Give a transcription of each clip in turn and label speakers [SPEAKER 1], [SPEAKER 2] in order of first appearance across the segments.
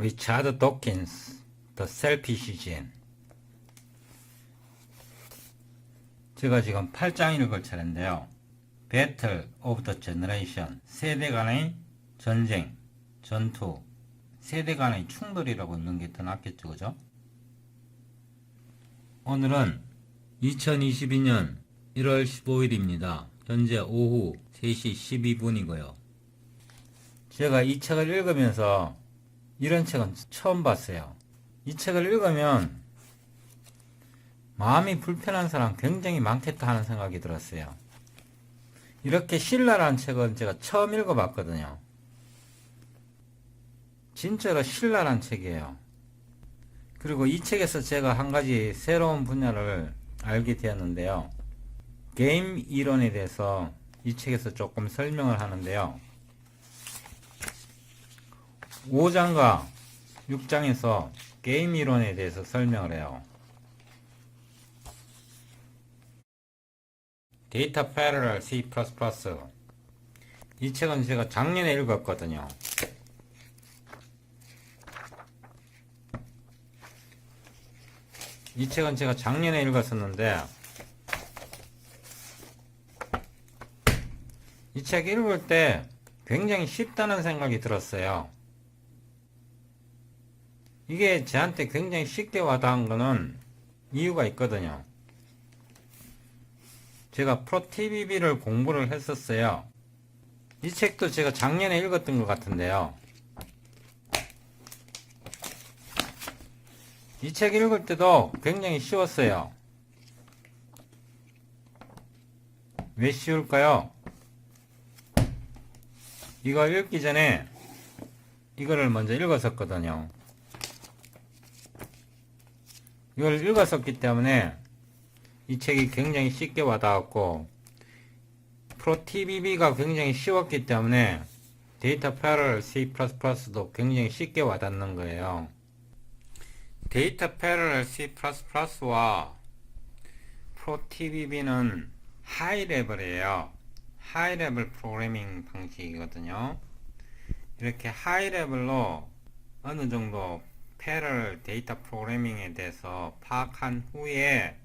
[SPEAKER 1] 리차드 도킨스, The Selfish Gene. 제가 지금 8장 읽을 차례인데요. Battle of the Generation, 세대 간의 전쟁, 전투, 세대 간의 충돌이라고 읽는 게 더 낫겠죠, 그죠? 오늘은 2022년 1월 15일입니다. 현재 오후 3시 12분이고요. 제가 이 책을 읽으면서 이런 책은 처음 봤어요. 이 책을 읽으면 마음이 불편한 사람 굉장히 많겠다 하는 생각이 들었어요. 이렇게 신랄한 책은 제가 처음 읽어봤거든요. 진짜로 신랄한 책이에요. 그리고 이 책에서 제가 한 가지 새로운 분야를 알게 되었는데요. 게임 이론에 대해서 이 책에서 조금 설명을 하는데요. 5장과 6장에서 게임 이론에 대해서 설명을 해요. 데이터 패러럴 C++. 이 책은 제가 작년에 읽었거든요. 이 책은 제가 작년에 읽었었는데 이 책 읽을 때 굉장히 쉽다는 생각이 들었어요. 이게 저한테 굉장히 쉽게 와닿은 거는 이유가 있거든요. 제가 프로TVB를 공부를 했었어요. 이 책도 제가 작년에 읽었던 것 같은데요. 이 책 읽을 때도 굉장히 쉬웠어요. 왜 쉬울까요? 이거 읽기 전에 이거를 먼저 읽었었거든요. 이걸 읽었었기 때문에 이 책이 굉장히 쉽게 와닿았고 프로TVB가 굉장히 쉬웠기 때문에 데이터 패러럴 C++도 굉장히 쉽게 와닿는 거예요. 데이터 패러럴 C++와 프로TVB는 하이 레벨이에요. 하이 레벨 프로그래밍 방식이거든요. 이렇게 하이 레벨로 어느 정도 패러럴 데이터 프로그래밍에 대해서 파악한 후에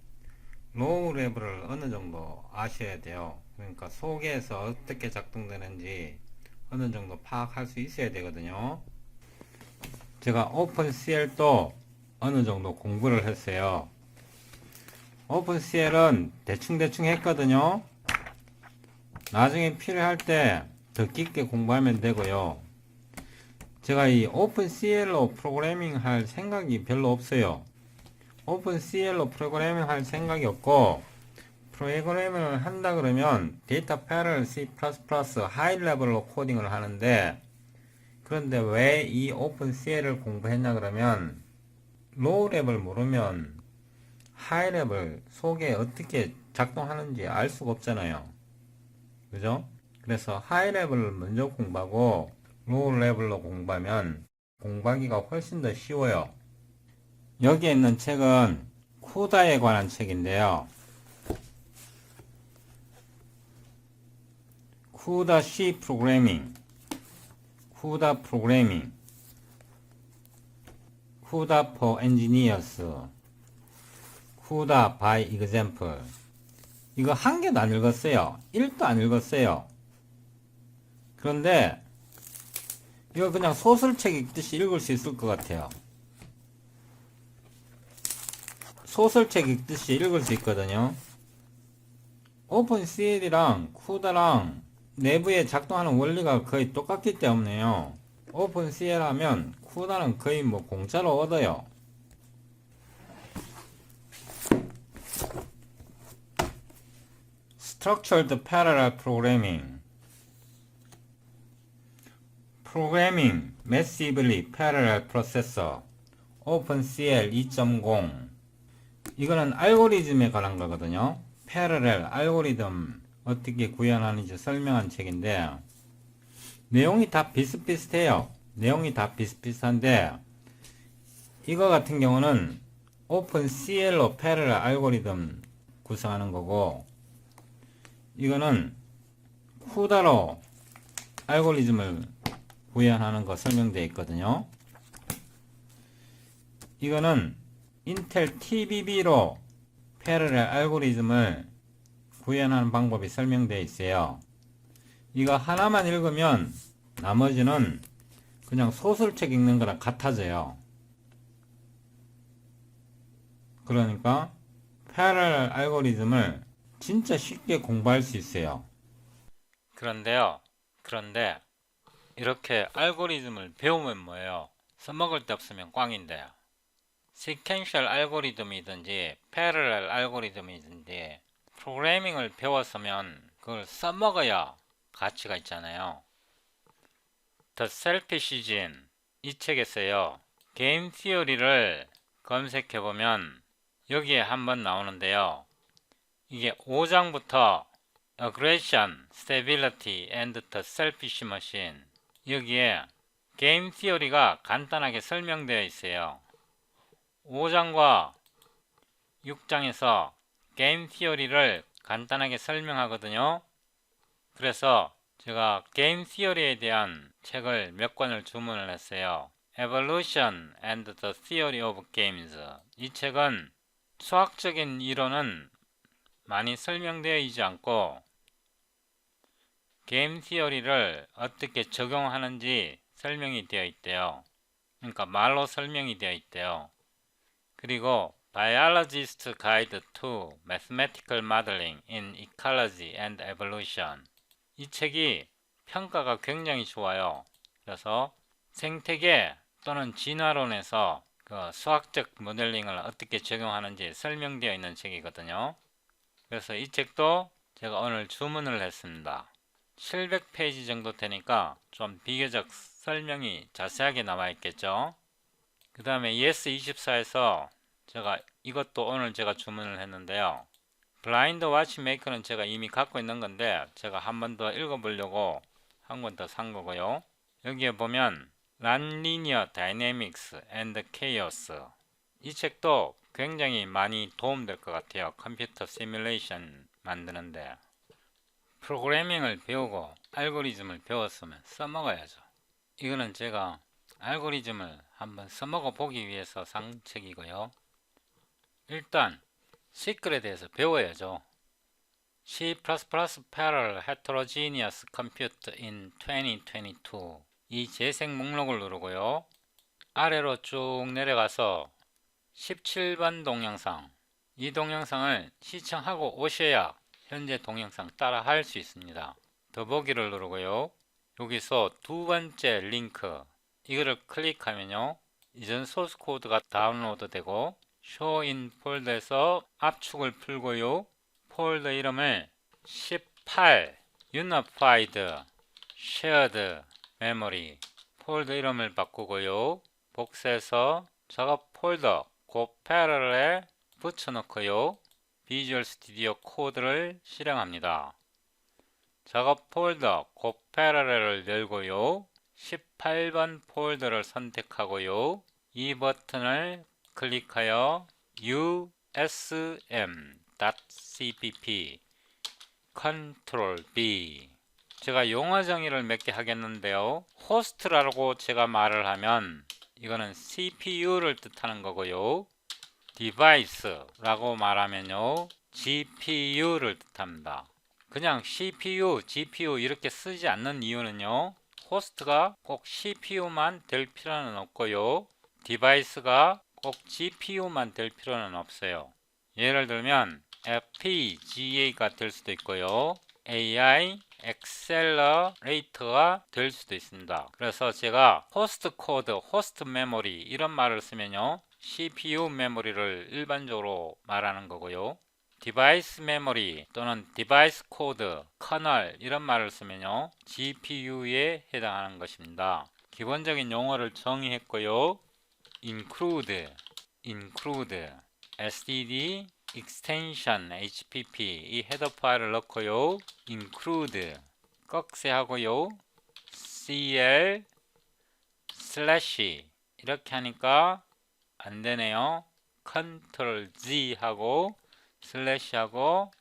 [SPEAKER 1] 로우 레벨을 어느 정도 아셔야 돼요. 그러니까 속에서 어떻게 작동되는지 어느 정도 파악할 수 있어야 되거든요. 제가 오픈CL도 어느 정도 공부를 했어요. 오픈CL은 대충 했거든요. 나중에 필요할 때 더 깊게 공부하면 되고요. 제가 이 오픈CL로 프로그래밍 할 생각이 별로 없어요. 오픈CL로 프로그래밍 할 생각이 없고 프로그래밍을 한다 그러면 데이터 패러럴 C++ 하이 레벨로 코딩을 하는데, 그런데 왜 이 오픈CL을 공부했냐 그러면 로우 레벨 모르면 하이 레벨 속에 어떻게 작동하는지 알 수가 없잖아요. 그죠? 그래서 하이 레벨을 먼저 공부하고 로우 레벨로 공부하면 공부하기가 훨씬 더 쉬워요. 여기에 있는 책은 쿠다에 관한 책인데요. 쿠다 C 프로그래밍, 쿠다 프로그래밍, 쿠다 for engineers, 쿠다 by example. 이거 한 개도 안 읽었어요. 1도 안 읽었어요. 그런데 이거 그냥 소설책 읽듯이 읽을 수 있을 것 같아요. 소설책 읽듯이 읽을 수 있거든요. 오픈CL이랑 쿠다랑 내부에 작동하는 원리가 거의 똑같기 때문에요. 오픈CL 하면 쿠다는 거의 뭐 공짜로 얻어요. Structured Parallel Programming, Programming Massively Parallel Processor, OpenCL 2.0. 이거는 알고리즘에 관한 거거든요. 패러렐 알고리즘 어떻게 구현하는지 설명한 책인데 내용이 다 비슷비슷해요. 내용이 다 비슷비슷한데 이거 같은 경우는 오픈CL로 패러렐 알고리즘 구성하는 거고, 이거는 쿠다로 알고리즘을 구현하는 거 설명되어 있거든요. 이거는 인텔 TBB로 패러렐 알고리즘을 구현하는 방법이 설명되어 있어요. 이거 하나만 읽으면 나머지는 그냥 소설책 읽는 거랑 같아져요. 그러니까 패러렐 알고리즘을 진짜 쉽게 공부할 수 있어요. 그런데 이렇게 알고리즘을 배우면 뭐예요? 써먹을 데 없으면 꽝인데, 시퀀셜 알고리즘이든지 패러렐 알고리즘이든지 프로그래밍을 배웠으면 그걸 써먹어야 가치가 있잖아요. The Selfish Gene, 이 책에서요, 게임 티어리를 검색해보면 여기에 한번 나오는데요. 이게 5장부터 Aggression, Stability and the Selfish Machine, 여기에 게임 티어리가 간단하게 설명되어 있어요. 5장과 6장에서 게임 티어리를 간단하게 설명하거든요. 그래서 제가 게임 티어리에 대한 책을 몇 권을 주문을 했어요. Evolution and the Theory of Games. 이 책은 수학적인 이론은 많이 설명되어 있지 않고 게임 티어리를 어떻게 적용하는지 설명이 되어 있대요. 그러니까 말로 설명이 되어 있대요. 그리고 Biologist Guide to Mathematical Modeling in Ecology and Evolution. 이 책이 평가가 굉장히 좋아요. 그래서 생태계 또는 진화론에서 그 수학적 모델링을 어떻게 적용하는지 설명되어 있는 책이거든요. 그래서 이 책도 제가 오늘 주문을 했습니다. 700페이지 정도 되니까 좀 비교적 설명이 자세하게 나와 있겠죠. 그 다음에 ES24에서 제가 이것도 오늘 제가 주문을 했는데요. 블라인드 와치메이커는 제가 이미 갖고 있는 건데 제가 한 번 더 읽어보려고 한 권 더 산 거고요. 여기에 보면 Non-Linear Dynamics and Chaos, 이 책도 굉장히 많이 도움될 것 같아요. 컴퓨터 시뮬레이션 만드는데. 프로그래밍을 배우고 알고리즘을 배웠으면 써먹어야죠. 이거는 제가 알고리즘을 한번 써먹어 보기 위해서 산 책이고요. 일단 시클에 대해서 배워야죠. C++ Parallel Heterogeneous Compute in 2022, 이 재생 목록을 누르고요. 아래로 쭉 내려가서 17번 동영상, 이 동영상을 시청하고 오셔야 현재 동영상 따라 할 수 있습니다. 더보기를 누르고요. 여기서 두 번째 링크, 이거를 클릭하면요, 이전 소스 코드가 다운로드 되고 Show in 폴더에서 압축을 풀고요. 폴더 이름을 18 Unified Shared Memory, 폴더 이름을 바꾸고요. 복사해서 작업 폴더 고패럴에 붙여놓고요. 비주얼 스튜디오 코드를 실행합니다. 작업 폴더 고패럴을 열고요. 18번 폴더를 선택하고요. 이 버튼을 클릭하여 usm.cpp Ctrl B, 제가 용어 정의를 몇 개 하겠는데요. 호스트라고 제가 말을 하면 이거는 CPU를 뜻하는 거고요. 디바이스라고 말하면요, GPU를 뜻합니다. 그냥 CPU, GPU 이렇게 쓰지 않는 이유는요, 호스트가 꼭 CPU만 될 필요는 없고요, 디바이스가 꼭 GPU만 될 필요는 없어요. 예를 들면 FPGA가 될 수도 있고요, AI 엑셀러레이터가 될 수도 있습니다. 그래서 제가 호스트 코드, 호스트 메모리 이런 말을 쓰면요, CPU 메모리를 일반적으로 말하는 거고요. 디바이스 메모리 또는 디바이스 코드, 커널 이런 말을 쓰면요, GPU에 해당하는 것입니다. 기본적인 용어를 정의했고요. include, std, extension, hpp, 이 헤더 파일을 넣고요. include 꺽쇠하고요. cl 슬래시, 이렇게 하니까 안 되네요. 컨트롤 Z 하고 슬래시 하고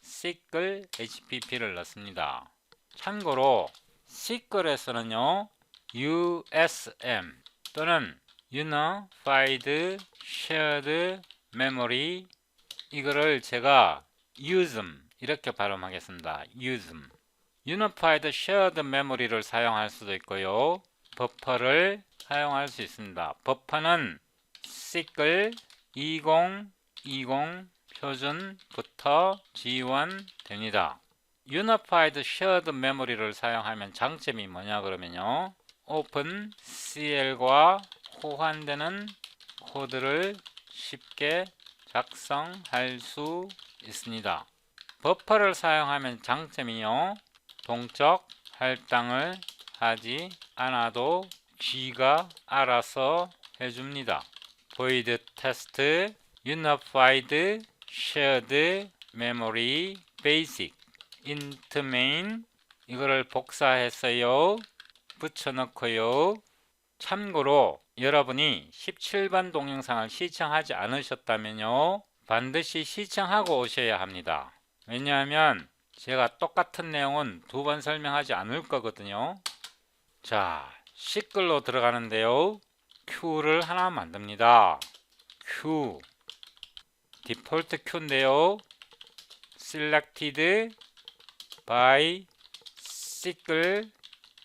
[SPEAKER 1] 시클 hpp를 넣습니다. 참고로 시클에서는요, usm 또는 Unified Shared Memory, 이거를 제가 USM 이렇게 발음하겠습니다. USM. Unified Shared Memory를 사용할 수도 있고요. 버퍼를 사용할 수 있습니다. 버퍼는 시클 2020 표준부터 지원됩니다. Unified Shared Memory를 사용하면 장점이 뭐냐 그러면요, OpenCL과 호환되는 코드를 쉽게 작성할 수 있습니다. 버퍼를 사용하면 장점이요, 동적 할당을 하지 않아도 G가 알아서 해줍니다. void test unified shared memory basic int main, 이거를 복사했어요. 붙여넣고요. 참고로 여러분이 17번 동영상을 시청하지 않으셨다면요, 반드시 시청하고 오셔야 합니다. 왜냐하면 제가 똑같은 내용은 두 번 설명하지 않을 거거든요. 자, 시클로 들어가는데요, Q를 하나 만듭니다. Q 디폴트 Q인데요, selected by 시클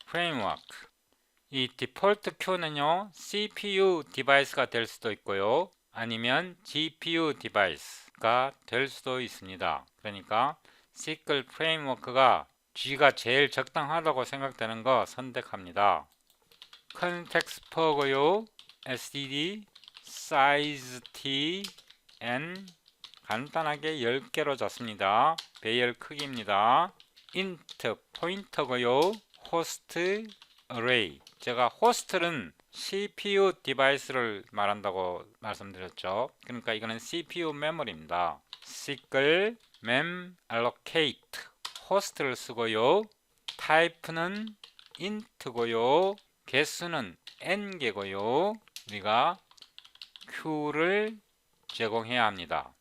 [SPEAKER 1] framework. 이 디폴트 Q는요, CPU 디바이스가 될 수도 있고요, 아니면 GPU 디바이스가 될 수도 있습니다. 그러니까 시클 프레임워크가 G가 제일 적당하다고 생각되는 거 선택합니다. 컨텍스트 포고요, std size t n 간단하게 10개로 줬습니다. 배열 크기입니다. int 포인터고요, host array, 제가 호스트는 CPU 디바이스를 말한다고 말씀드렸죠. 그러니까 이거는 CPU 메모리입니다. 시클 mem allocate 호스트를 쓰고요, 타입는 int고요, 개수는 n개고요, 우리가 q를 제공해야 합니다.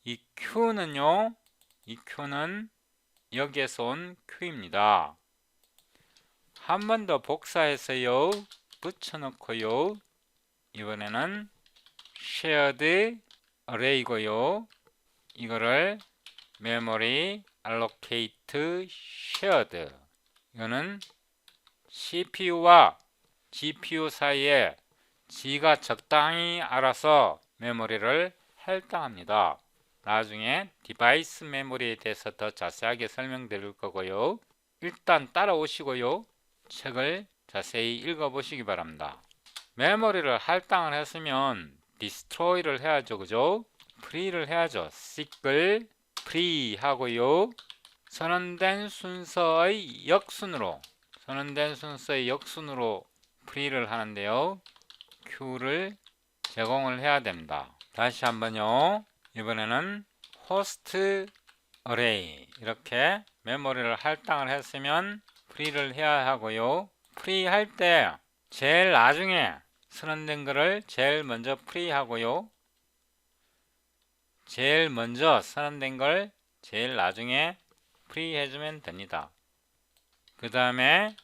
[SPEAKER 1] 이 q는요, 이 q는 여기에서 온 q입니다. 한 번 더 복사해서요, 붙여넣고요, 이번에는 shared array고요, 이거를 memory allocate shared, 이거는 CPU와 GPU 사이에 G가 적당히 알아서 메모리를 할당합니다. 나중에 디바이스 메모리에 대해서 더 자세하게 설명드릴 거고요. 일단 따라오시고요, 책을 자세히 읽어보시기 바랍니다. 메모리를 할당을 했으면 destroy를 해야죠, 그죠? free를 해야죠. 시클 free 하고요, 선언된 순서의 역순으로 free를 하는데요, q를 제공을 해야 됩니다. 다시 한번요, 이번에는 host array, 이렇게 메모리를 할당을 했으면 free를 해야 하고요, free 할 때 제일 나중에 선언된 거를 제일 먼저 free 하고요, 제일 먼저 선언된 걸 제일 나중에 free 해주면 됩니다. 그 다음에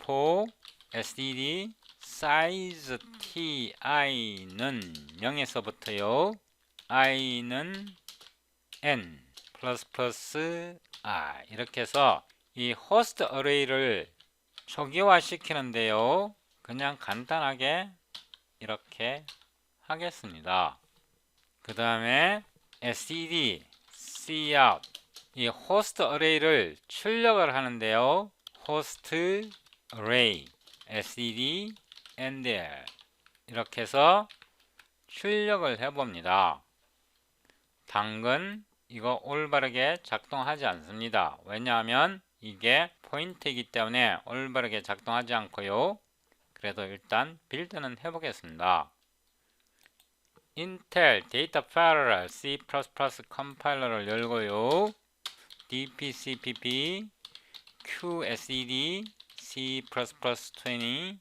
[SPEAKER 1] for std size ti는 0에서부터요, i는 n 플러스 r, 이렇게 해서 이 host array를 초기화 시키는데요, 그냥 간단하게 이렇게 하겠습니다. 그 다음에 std cout, 이 host array를 출력을 하는데요, host array std endl, 이렇게 해서 출력을 해봅니다. 당근 이거 올바르게 작동하지 않습니다. 왜냐하면 이게 포인트이기 때문에 올바르게 작동하지 않고요. 그래도 일단 빌드는 해보겠습니다. 인텔 데이터 패러럴 C++ 컴파일러를 열고요, dpcpp qsed C++20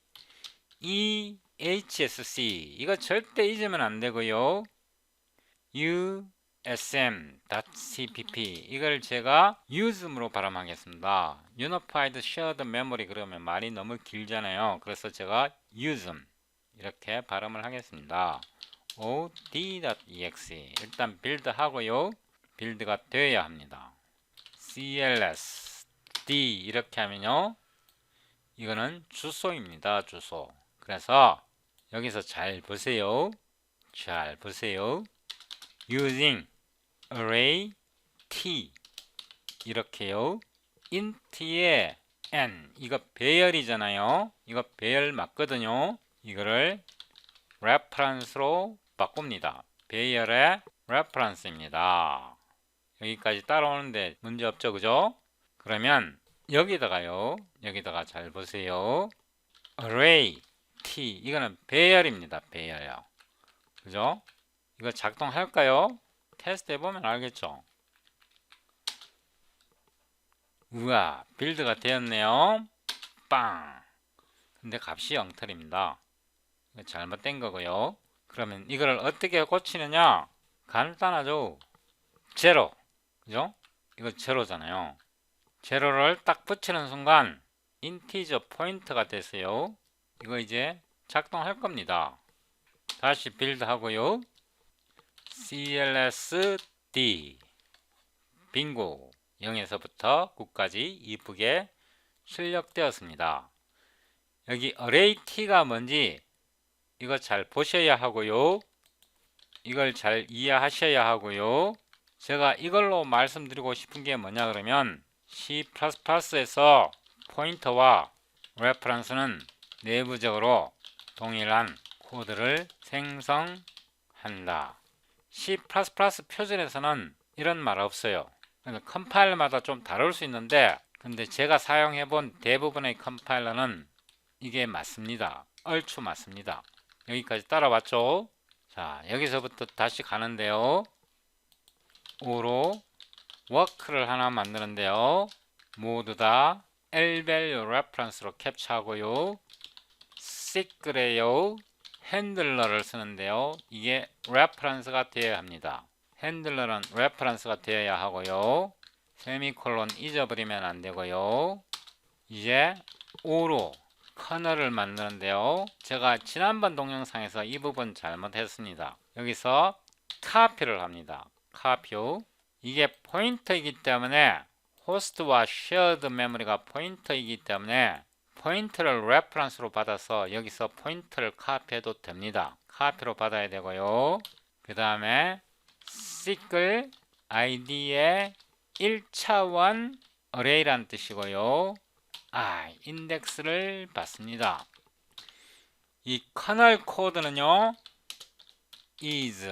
[SPEAKER 1] ehsc, 이거 절대 잊으면 안 되고요, usm.cpp, 이걸 제가 usem으로 발음하겠습니다. Unified Shared Memory 그러면 말이 너무 길잖아요. 그래서 제가 usm 이렇게 발음을 하겠습니다. od.exe 일단 빌드 하고요. 빌드가 되어야 합니다. cls d 이렇게 하면요, 이거는 주소입니다. 주소. 그래서 여기서 잘 보세요. 잘 보세요. using array t 이렇게요. int의 n 이거 배열이잖아요. 이거 배열 맞거든요. 이거를 reference로 바꿉니다. 배열의 reference입니다. 여기까지 따라오는데 문제 없죠, 그죠? 그러면 여기다가요, 여기다가 잘 보세요. array t 이거는 배열입니다. 배열이요. 그죠? 이거 작동할까요? 테스트 해보면 알겠죠? 우와, 빌드가 되었네요. 빵! 근데 값이 0틀입니다. 이거 잘못된 거고요. 그러면 이걸 어떻게 고치느냐? 간단하죠? 제로. 그죠? 이거 제로잖아요. 제로를 딱 붙이는 순간 인티저 포인트가 됐어요. 이거 이제 작동할 겁니다. 다시 빌드 하고요. clsd 빙고 0에서부터 9까지 이쁘게 출력되었습니다. 여기 array t가 뭔지 이거 잘 보셔야 하고요. 이걸 잘 이해하셔야 하고요. 제가 이걸로 말씀드리고 싶은 게 뭐냐 그러면 C++에서 포인터와 레퍼런스는 내부적으로 동일한 코드를 생성한다. C++ 표준에서는 이런 말 없어요. 컴파일러마다 좀 다를 수 있는데, 근데 제가 사용해 본 대부분의 컴파일러는 이게 맞습니다. 얼추 맞습니다. 여기까지 따라왔죠? 자, 여기서부터 다시 가는데요. 5로 워크를 하나 만드는데요. 모두 다 L-value reference로 캡처하고요. 시크래요. 핸들러를 쓰는데요. 이게 reference가 되어야 합니다. 핸들러는 reference가 되어야 하고요. 세미콜론 잊어버리면 안 되고요. 이제 5로 커널을 만드는데요. 제가 지난번 동영상에서 이 부분 잘못했습니다. 여기서 카피를 합니다. 카피요. 이게 포인터이기 때문에 호스트와 쉐어드 메모리가 포인터이기 때문에 포인터를 레퍼런스로 받아서 여기서 포인터를 카피해도 됩니다. 카피로 받아야 되고요. 그 다음에 시클 id의 1차원 array란 뜻이고요. 인덱스를 받습니다. 이 커널 코드는요, is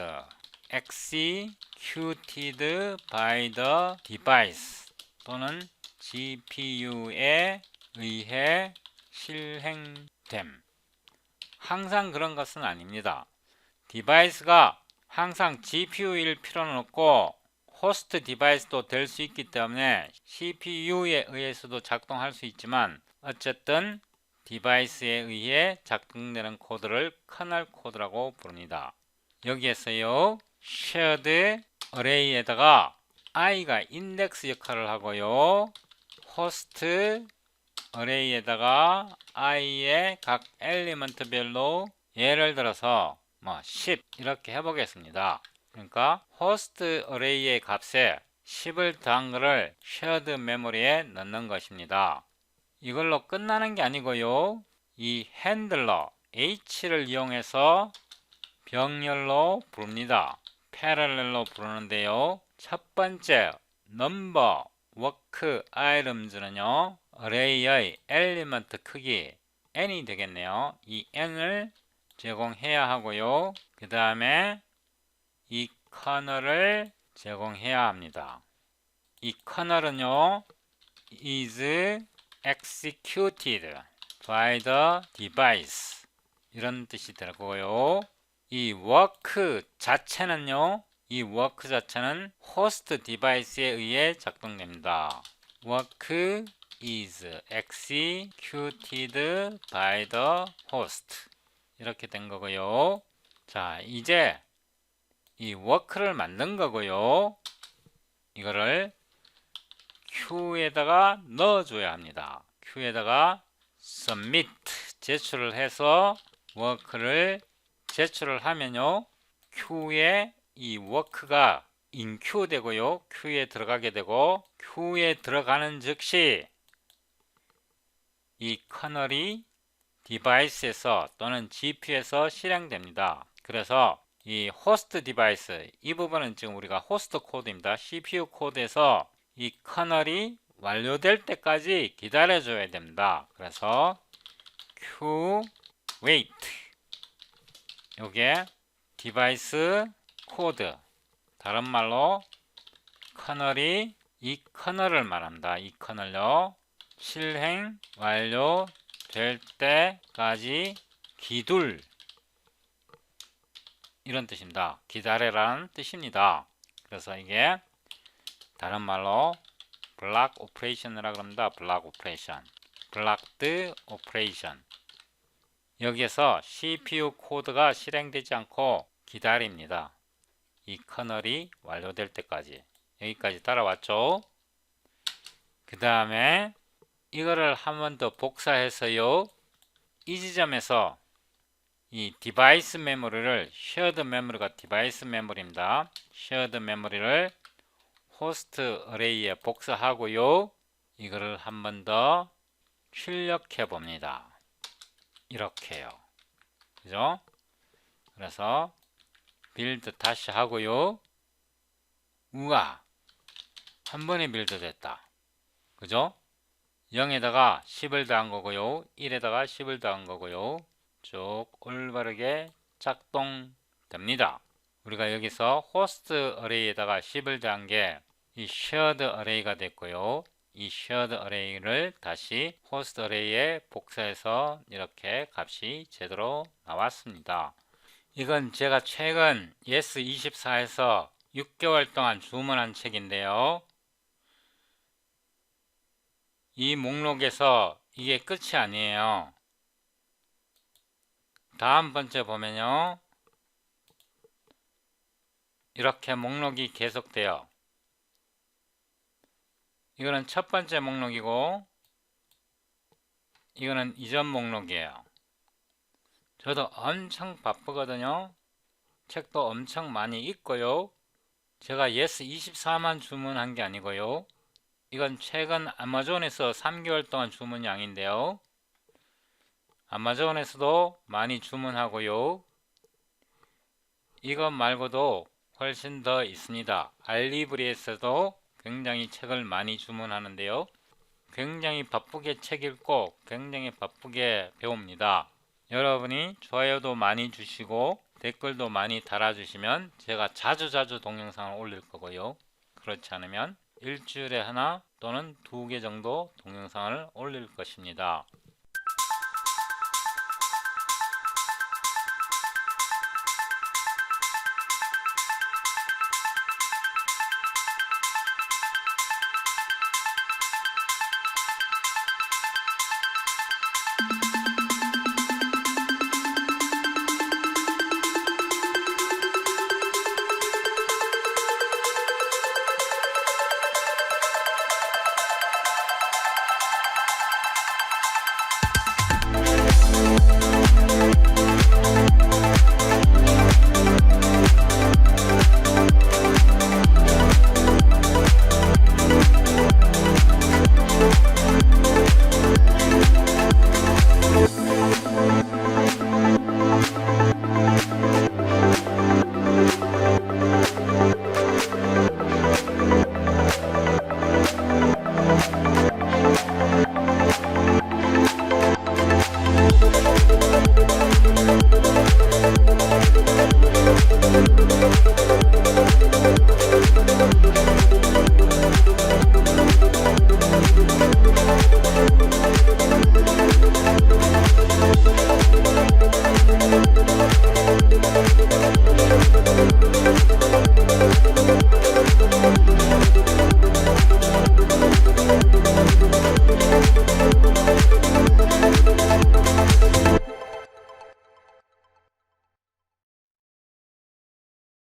[SPEAKER 1] executed by the device 또는 GPU에 의해 실행됨. 항상 그런 것은 아닙니다. 디바이스가 항상 GPU일 필요는 없고 호스트 디바이스도 될 수 있기 때문에 CPU에 의해서도 작동할 수 있지만 어쨌든 디바이스에 의해 작동되는 코드를 커널 코드라고 부릅니다. 여기에서요, shared array에다가 i가 인덱스 역할을 하고요, 호스트 array에다가 i의 각 엘리먼트별로 예를 들어서 10 이렇게 해보겠습니다. 그러니까 호스트 array의 값에 10을 더한 것을 shared 메모리에 넣는 것입니다. 이걸로 끝나는 게 아니고요, 이 핸들러 h를 이용해서 병렬로 부릅니다. 패러렐로 부르는데요. 첫 번째 넘버 워크 아이템즈는요, array의 엘리먼트 크기 n이 되겠네요. 이 n을 제공해야 하고요. 그 다음에 이 커널을 제공해야 합니다. 이 커널은요, is executed by the device 이런 뜻이 되고요. 이 워크 자체는요, 이 워크 자체는 호스트 디바이스에 의해 작동됩니다. work is executed by the host 이렇게 된 거고요. 자, 이제 이 워크를 만든 거고요. 이거를 queue에다가 넣어줘야 합니다. queue에다가 submit 제출을 해서 워크를 제출을 하면요, Q에 이 워크가 인큐 되고요, Q에 들어가게 되고, Q에 들어가는 즉시 이 커널이 디바이스에서 또는 GPU에서 실행됩니다. 그래서 이 호스트 디바이스, 이 부분은 지금 우리가 호스트 코드입니다. CPU 코드에서 이 커널이 완료될 때까지 기다려줘야 됩니다. 그래서 Q wait, 요게 디바이스 코드, 다른 말로 커널이, 이 커널을 말합니다. 이 커널요, 실행 완료될 때까지 기둘, 이런 뜻입니다. 기다려라는 뜻입니다. 그래서 이게 다른 말로 블락 오퍼레이션이라고 합니다. 블락 오퍼레이션, 블락드 오퍼레이션. 여기에서 CPU 코드가 실행되지 않고 기다립니다. 이 커널이 완료될 때까지. 여기까지 따라왔죠? 그 다음에 이거를 한 번 더 복사해서요, 이 지점에서 이 디바이스 메모리를, 쉐어드 메모리가 디바이스 메모리입니다. 쉐어드 메모리를 호스트 어레이에 복사하고요, 이거를 한 번 더 출력해 봅니다. 이렇게요. 그죠? 그래서 빌드 다시 하고요. 우와, 한 번에 빌드 됐다. 그죠? 0에다가 10을 더한 거고요, 1에다가 10을 더한 거고요, 쭉 올바르게 작동됩니다. 우리가 여기서 호스트 어레이에다가 10을 더한 게 이 쉐어드 어레이가 됐고요, 이 쉐어드 어레이를 다시 호스트 어레이에 복사해서 이렇게 값이 제대로 나왔습니다. 이건 제가 최근 예스24에서 6개월 동안 주문한 책인데요, 이 목록에서 이게 끝이 아니에요. 다음 번째 보면요, 이렇게 목록이 계속돼요. 이거는 첫 번째 목록이고, 이거는 이전 목록이에요. 저도 엄청 바쁘거든요. 책도 엄청 많이 읽고요. 제가 예스24만 주문한 게 아니고요, 이건 최근 아마존에서 3개월 동안 주문 양인데요, 아마존에서도 많이 주문하고요, 이것 말고도 훨씬 더 있습니다. 알리브리에서도 굉장히 책을 많이 주문하는데요, 굉장히 바쁘게 책 읽고 굉장히 바쁘게 배웁니다. 여러분이 좋아요도 많이 주시고 댓글도 많이 달아주시면 제가 자주자주 동영상을 올릴 거고요, 그렇지 않으면 일주일에 하나 또는 2개 정도 동영상을 올릴 것입니다.